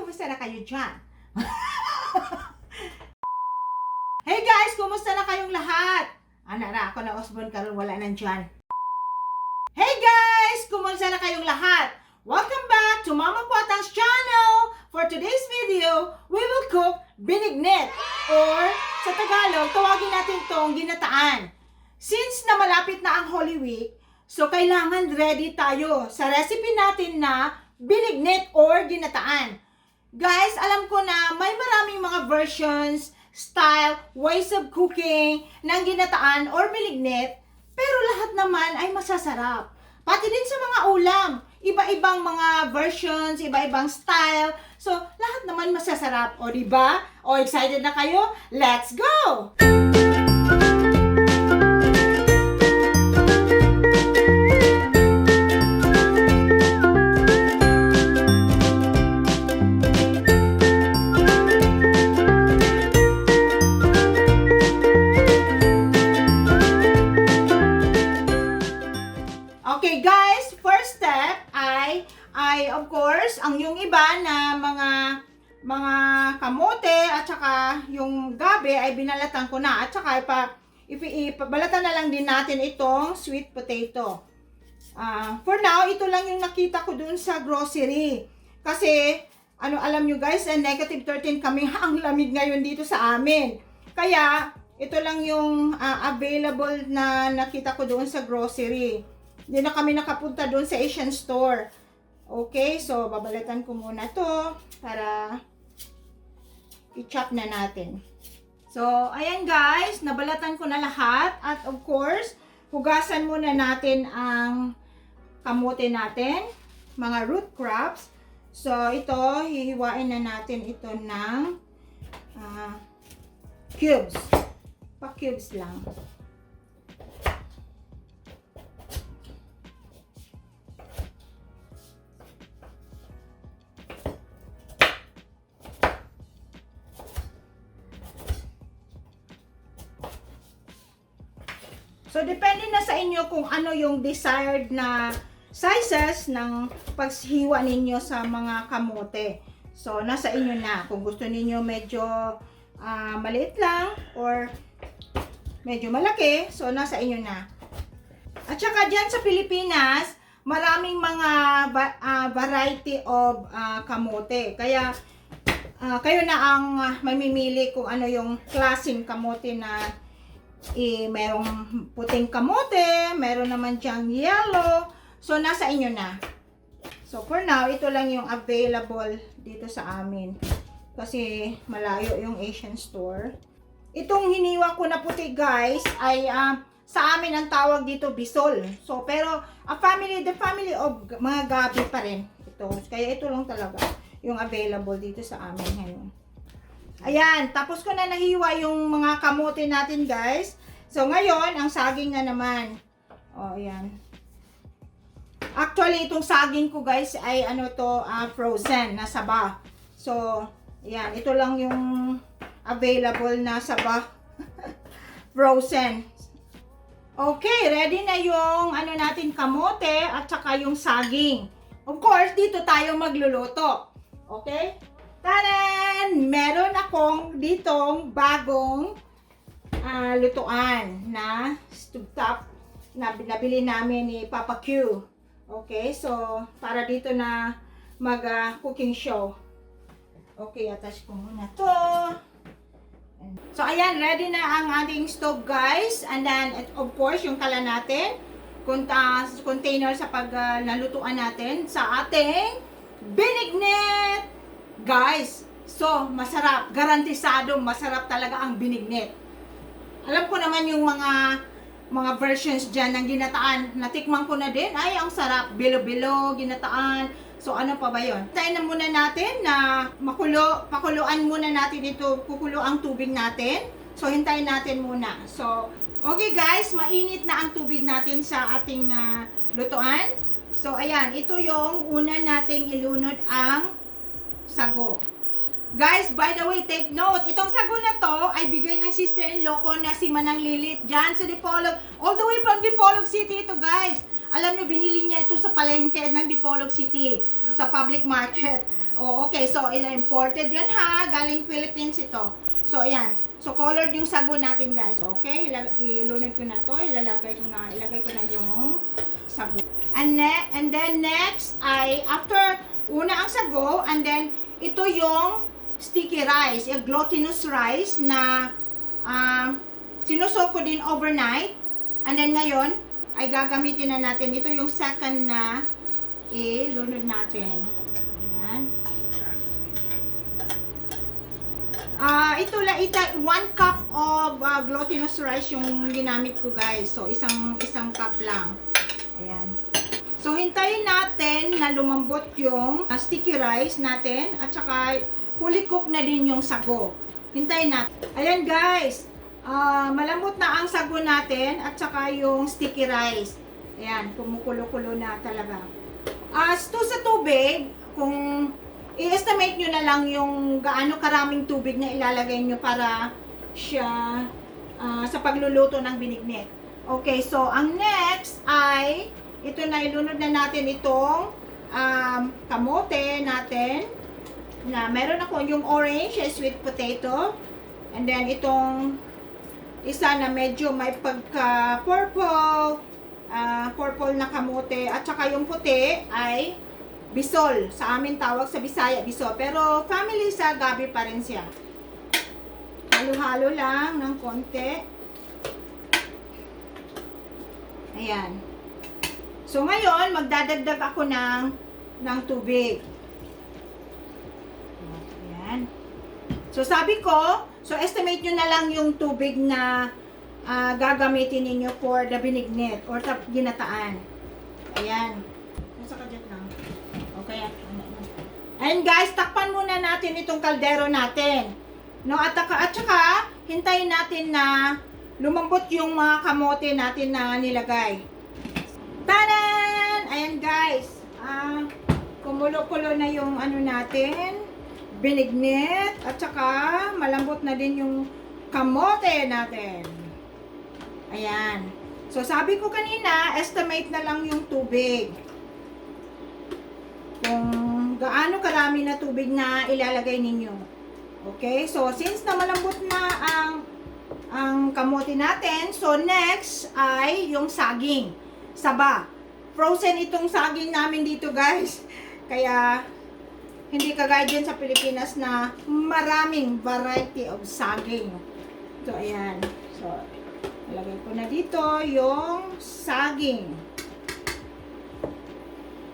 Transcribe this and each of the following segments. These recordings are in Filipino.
kumusta na kayo dyan? Hey guys, kumusta na kayong lahat? Ana ako na Osborne karon wala nang dyan. Hey guys, kumusta na kayong lahat? Welcome back to Mama Kuatang's channel. For today's video, we will cook binignit or sa Tagalog, tawagin natin tong ginataan. Since na malapit na ang Holy Week, so kailangan ready tayo sa recipe natin na binignit or ginataan. Guys, alam ko na may maraming mga versions, style, ways of cooking ng ginataan or binignit, pero lahat naman ay masasarap. Pati din sa mga ulam, iba-ibang mga versions, iba-ibang style. So, lahat naman masasarap. O, diba? O, excited na kayo? Let's go! Okay guys, first step ay of course, ang yung iba na mga kamote at saka yung gabi ay binalatan ko na at saka ipabalatan na lang din natin itong sweet potato. For now, ito lang yung nakita ko dun sa grocery. Kasi, alam nyo guys, negative 13 kami, ang lamig ngayon dito sa amin. Kaya, ito lang yung available na nakita ko doon sa grocery. Hindi na kami nakapunta doon sa Asian store. Okay, so babalatan ko muna to para i-chop na natin. So, ayan guys, nabalatan ko na lahat. At of course, hugasan muna natin ang kamote natin, mga root crops. So, ito, hihiwain na natin ito ng cubes. Pa-cubes lang. So, depende na sa inyo kung ano yung desired na sizes ng paghiwa ninyo sa mga kamote. So, nasa inyo na. Kung gusto ninyo medyo maliit lang or medyo malaki, so nasa inyo na. At saka dyan sa Pilipinas, maraming mga variety of kamote. Kaya, kayo na ang mamimili kung ano yung klaseng kamote na merong puting kamote, meron naman dyang yellow. So, nasa inyo na. So, for now, ito lang yung available dito sa amin. Kasi, malayo yung Asian store. Itong hiniwa ko na puti, guys, ay sa amin ang tawag dito, bisol. So, pero, the family of mga gabi pa rin. Ito. Kaya, ito lang talaga yung available dito sa amin ngayon. Ayan, tapos ko na nahiwa yung mga kamote natin, guys. So, ngayon, ang saging na naman. O, ayan. Actually, itong saging ko, guys, ay frozen na saba. So, ayan, ito lang yung available na saba. Frozen. Okay, ready na yung natin kamote at saka yung saging. Of course, dito tayo magluluto. Okay? Taran! Meron akong ditong bagong lutuan na stovetop na binabili namin ni Papa Q. Okay, so para dito na mag-cooking show. Okay, attach ko muna to. So ayan, ready na ang ating stove guys. And then, of course, yung kala natin, container sa paglalutuan natin sa ating binignit. Guys, so masarap, garantisado masarap talaga ang binignit. Alam ko naman yung mga versions dyan ng ginataan, natikman ko na din, ay ang sarap, bilo-bilo, ginataan. So ano pa ba yun? Tayo na muna natin na pakuluan muna natin ito, kukulo ang tubig natin. So hintayin natin muna. So, okay guys, mainit na ang tubig natin sa ating lutuan. So ayan, ito yung una nating ilunod ang sago. Guys, by the way, take note, itong sago na to ay bigay ng sister-in-law ko na si Manang Lilit dyan sa Dipolog. All the way from Dipolog City ito, guys. Alam nyo, binili niya ito sa palengke ng Dipolog City, sa public market. Oh, okay. So, imported yan ha. Galing Philippines ito. So, ayan. So, colored yung sago natin, guys. Okay? Ilunod ko na to. Ilagay ko na yung sago. And then next ay, after una ang sago, and then ito yung sticky rice. Yung glutinous rice na sinusok ko din overnight. And then ngayon, ay gagamitin na natin. Ito yung second na ilunod natin. Ayan. Ito 1 cup of glutinous rice yung ginamit ko, guys. So, isang cup lang. Ayan. So, hintayin natin na lumambot yung sticky rice natin at saka fully cooked na din yung sago. Hintayin natin. Ayan, guys. Malambot na ang sago natin at saka yung sticky rice. Ayan, kumukulo-kulo na talaga. As to sa tubig, kung i-estimate nyo na lang yung gaano karaming tubig na ilalagay nyo para siya sa pagluluto ng binignit. Okay, so ang next ay ito na, ilunod na natin itong kamote natin na meron ako yung orange, sweet potato, and then itong isa na medyo may pagka purple na kamote, at saka yung puti ay bisol. Sa amin tawag sa Bisaya, bisol. Pero family sa gabi pa rin siya. Halo-halo lang ng konti. Ayan. So ngayon, magdadagdag ako ng tubig. Ayan. So sabi ko, so estimate nyo na lang yung tubig na gagamitin ninyo for the binignit or ginataan. Ayan. Nasa kadyak lang. Okay. Ayan, guys, takpan muna natin itong kaldero natin. No, at saka hintayin natin na lumambot yung mga kamote natin na nilagay. Tadan! Ayan, guys. Kumulo-kulo na yung ano natin, binignit, at saka malambot na din yung kamote natin. Ayan. So, sabi ko kanina, estimate na lang yung tubig. Kung gaano karami na tubig na ilalagay ninyo. Okay? So, since na malambot na ang kamote natin, so next ay yung saging. Saba. Frozen itong saging namin dito, guys. Kaya, hindi kagaya dyan sa Pilipinas na maraming variety of saging. So, ayan. So, ilagay ko na dito yung saging.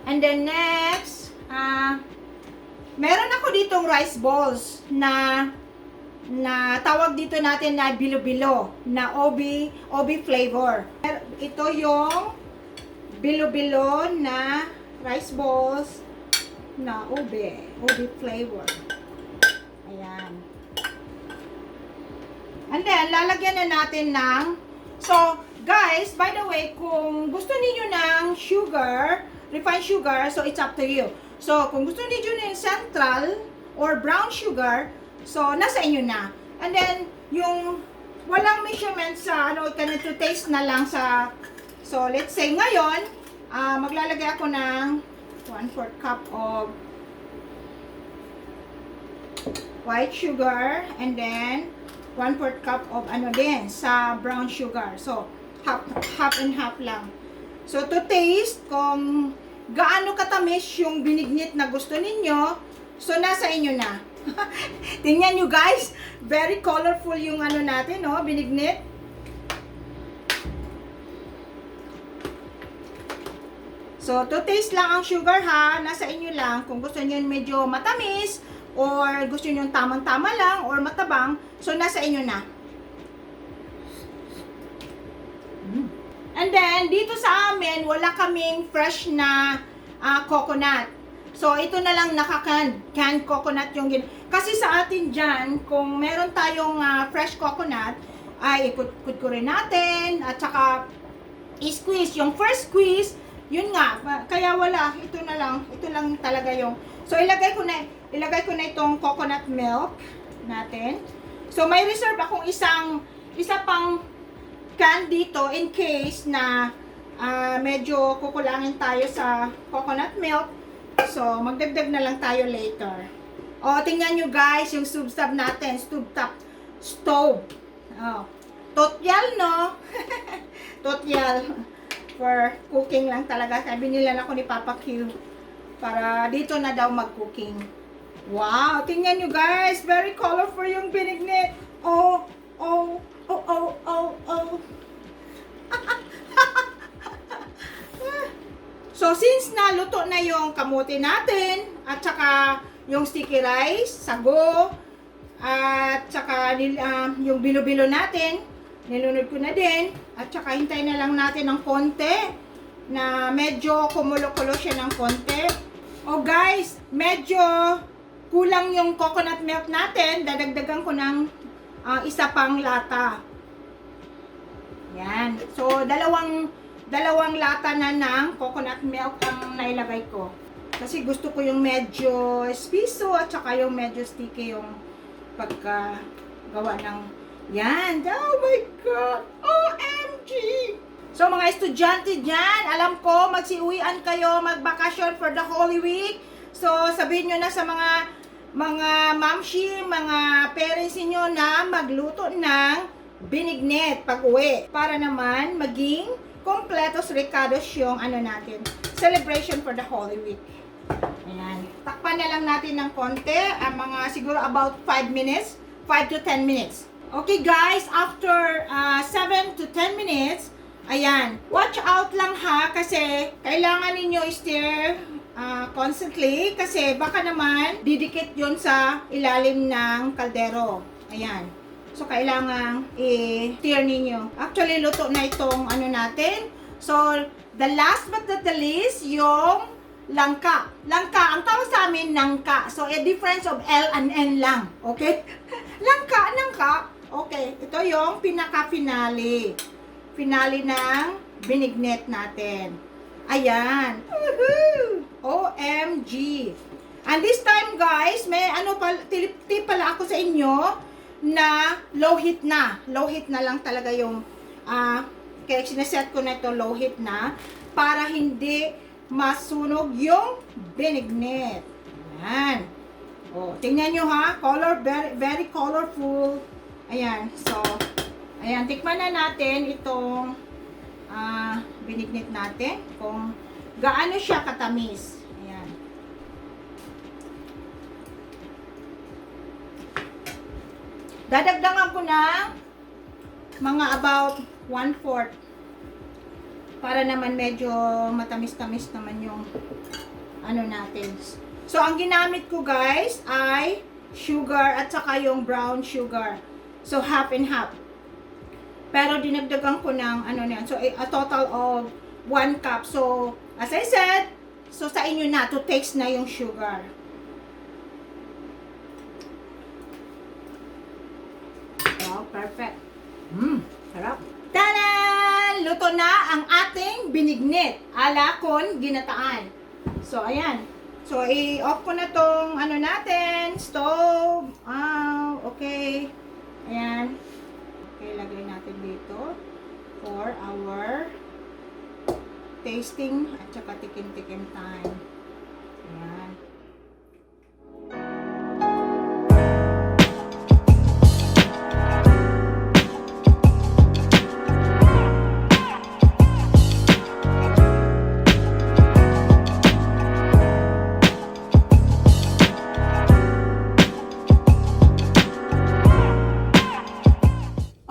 And then next, meron ako ditong rice balls na tawag dito natin na bilo-bilo, na obi flavor. Ito yung bilo-bilo na rice balls na obi flavor. Ayan. And then, lalagyan na natin ng, so, guys, by the way, kung gusto niyo ng sugar, refined sugar, so it's up to you. So, kung gusto niyo ng central or brown sugar, so, nasa inyo na. And then, yung walang measurement sa, to taste na lang sa, so, let's say, ngayon, maglalagay ako ng 1/4 cup of white sugar, and then, 1/4 cup of sa brown sugar. So, half and half lang. So, to taste, kung gaano katamis yung binignit na gusto ninyo, so nasa inyo na. Tingnan nyo, guys, very colorful yung natin, no, binignit. So, to taste lang ang sugar, ha, nasa inyo lang. Kung gusto nyo medyo matamis, or gusto nyo tamang-tama lang, or matabang, so nasa inyo na. And then, dito sa amin, wala kaming fresh na coconut. So, ito na lang canned coconut yung kasi sa atin dyan, kung meron tayong fresh coconut, ay ikut-kut ko rin natin, at saka i-squeeze. Yung first squeeze, yun nga, kaya wala, ito lang talaga yung, so ilagay ko na itong coconut milk natin. So, may reserve akong isa pang can dito in case na medyo kukulangin tayo sa coconut milk. So, magdagdag na lang tayo later. O, tingnan nyo guys, yung stove natin. Stove. Oh. Totyal, no? Totyal. For cooking lang talaga. Sabi nila ako ni Papa Q. Para dito na daw mag-cooking. Wow! Tingnan nyo guys. Very colorful yung binignit. Oh, oh, oh, oh, oh, oh. So, since naluto na yung kamote natin, at saka yung sticky rice, sago, at saka yung bilo-bilo natin, nilunod ko na din, at saka hintay na lang natin ng konti, na medyo kumulo-kulo siya ng konti. Oh guys, medyo kulang yung coconut milk natin, dadagdagan ko ng isa pang lata. Yan. So, dalawang lata na ng coconut milk ang nailagay ko. Kasi gusto ko yung medyo espeso at saka yung medyo sticky yung pagkagawa ng yan. Oh my God! OMG! So mga estudyante dyan, alam ko magsiuwian kayo, magbakasyon for the Holy Week. So sabihin nyo na sa mga mamshi, mga parents niyo na magluto ng binignet pag uwi. Para naman maging kompletos recados yung natin, celebration for the Holy Week. Ayan. Takpan na lang natin ng konti, mga siguro about 5 minutes, 5 to 10 minutes. Okay guys, after 7 to 10 minutes, ayan, watch out lang ha, kasi kailangan ninyo stir constantly, kasi baka naman didikit yon sa ilalim ng kaldero. Ayan. So, kailangan i-stir ninyo. Actually, luto na itong natin. So, the last but not the least, yung langka. Langka, ang tawag sa amin, nangka. So, a difference of L and N lang. Okay? Nangka. Okay, ito yung pinaka-finale. Finale ng binignet natin. Ayan. Woohoo! OMG! And this time, guys, may tip pala ako sa inyo, na low heat na. Low heat na lang talaga yung kaya sineset ko na ito low heat na para hindi masunog yung binignet. Ayan. Oh, tingnan nyo ha. Color, very, very colorful. Ayan. So, ayan. Tikman na natin itong binignet natin. Kung gaano siya katamis. Ayan. Dadagdagan ko ng mga about 1/4 para naman medyo matamis-tamis naman yung natin. So, ang ginamit ko guys ay sugar at saka yung brown sugar. So, half and half. Pero dinagdagan ko ng so a total of 1 cup. So, as I said, so sa inyo na to taste na yung sugar. Wow, perfect. Sarap. Tadan! Luto na ang ating binignet. Alakon ginataan. So, ayan. So, i-off ko na tong natin. Stove. Okay. Ayan. Okay, lagay natin dito. For our tasting at saka tikim-tikim time. Ayan.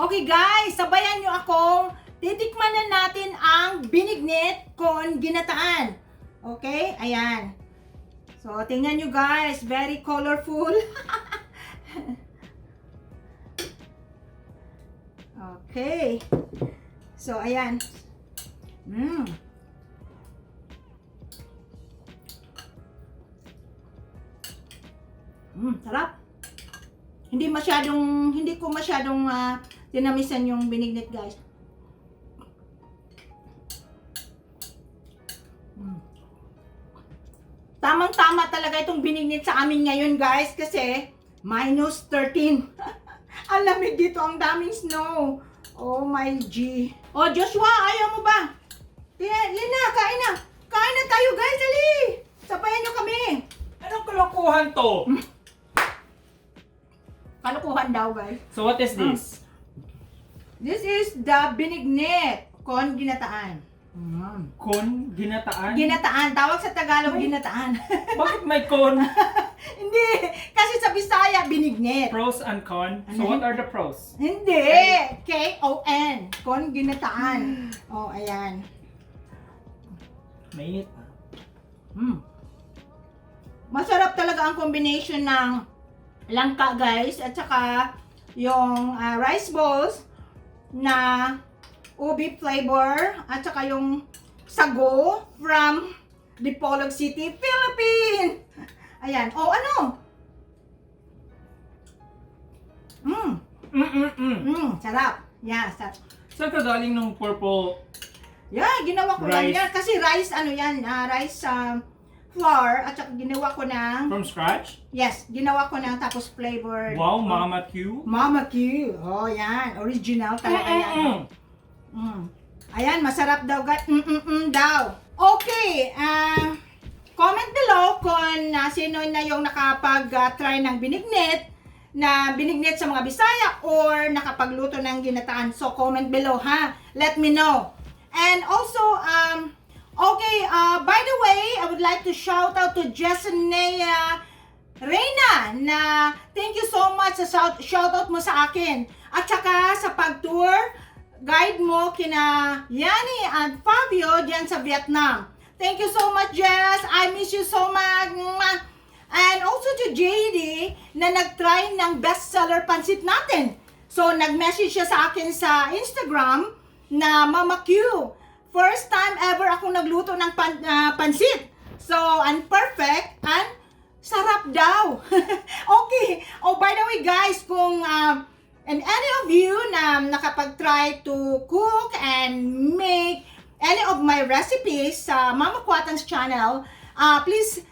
Okay guys, sabayan nyo ako. Titikman na natin ang binignet con ginataan. Okay? Ayan. So, tingnan nyo guys. Very colorful. Okay. So, ayan. Sarap. Hindi ko masyadong tinamisan yung binignet guys. Tamang-tama talaga itong binignet sa amin ngayon guys kasi minus 13. Ang lamig dito, ang daming snow. Oh my G. Oh Joshua, ayaw mo ba? Lina, kain na. Kain na tayo guys, ali. Sabayan nyo kami. Anong kalokohan to? Kalukuhan daw, guys. So what is this? This is the binignet. Con ginataan. Con ginataan? Ginataan. Tawag sa Tagalog, ginataan. Bakit may con? Hindi. Kasi sa Bisaya, binignet. Pros and con. So what are the pros? Hindi. K-O-N. Con ginataan. Oh, ayan. Mainit. Masarap talaga ang combination ng langka, guys, at saka yung rice balls na ubi flavor, at saka yung sago from Dipolog City, Philippines. Ayan. Oh, ano? Sarap. Yeah, sarap. Saan ka galing ng purple? Yeah, ginawa ko lang Rice. yan. Kasi rice, ano yan, rice flour, at saka ginawa ko ng, From scratch? yes, ginawa ko ng tapos flavored. Wow, Mama Q. Mama Q. Oh, yan. Original talaga yan. Ayan, masarap daw, guys. Daw. Okay, comment below kung sino na yung nakapag-try ng binignet, na binignet sa mga Bisaya or nakapagluto ng ginataan. So, comment below, ha? Let me know. And also, okay, by the way, I would like to shout out to Jesenia Reyna na thank you so much sa shout out mo sa akin. At saka sa pag-tour guide mo kina Yani at Fabio diyan sa Vietnam. Thank you so much, Jess. I miss you so much. And also to JD na nag-try ng bestseller pansit natin. So, nag-message siya sa akin sa Instagram na Mama Q. First time ever ako nagluto ng pansit. So, and perfect and sarap daw. Okay. Oh, by the way, guys, kung and any of you na nakapag-try to cook and make any of my recipes sa Mama Kuatang's channel, please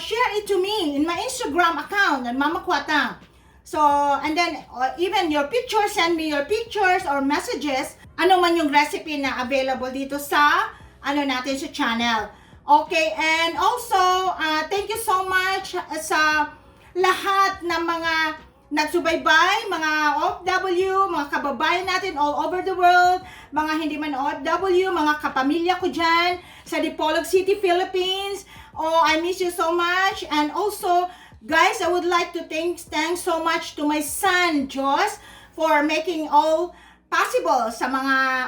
share it to me in my Instagram account at Mama Kuatang. So, and then even your pictures, send me your pictures or messages, ano man yung recipe na available dito sa natin sa channel. Okay, and also thank you so much sa lahat ng mga nagsubaybay, mga OFW, mga kababayan natin all over the world, mga hindi man OFW, mga kapamilya ko dyan sa Dipolog City, Philippines. Oh, I miss you so much. And also, guys, I would like to thanks so much to my son, Joss, for making all possible sa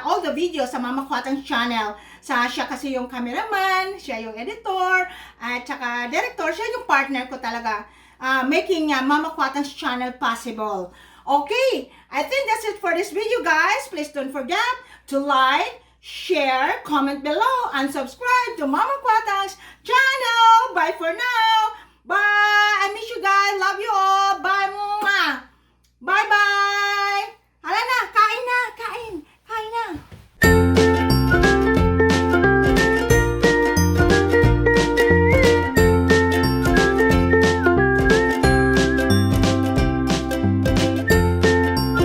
all the videos sa Mama Kuatang's channel. Siya kasi yung cameraman, siya yung editor, at saka director, siya yung partner ko talaga. Making Mama Kuatang's channel possible. Okay, I think that's it for this video, guys. Please don't forget to like, share, comment below, and subscribe to Mama Kuatang's channel. Bye for now. Bye. I miss you guys. Love you all. Bye.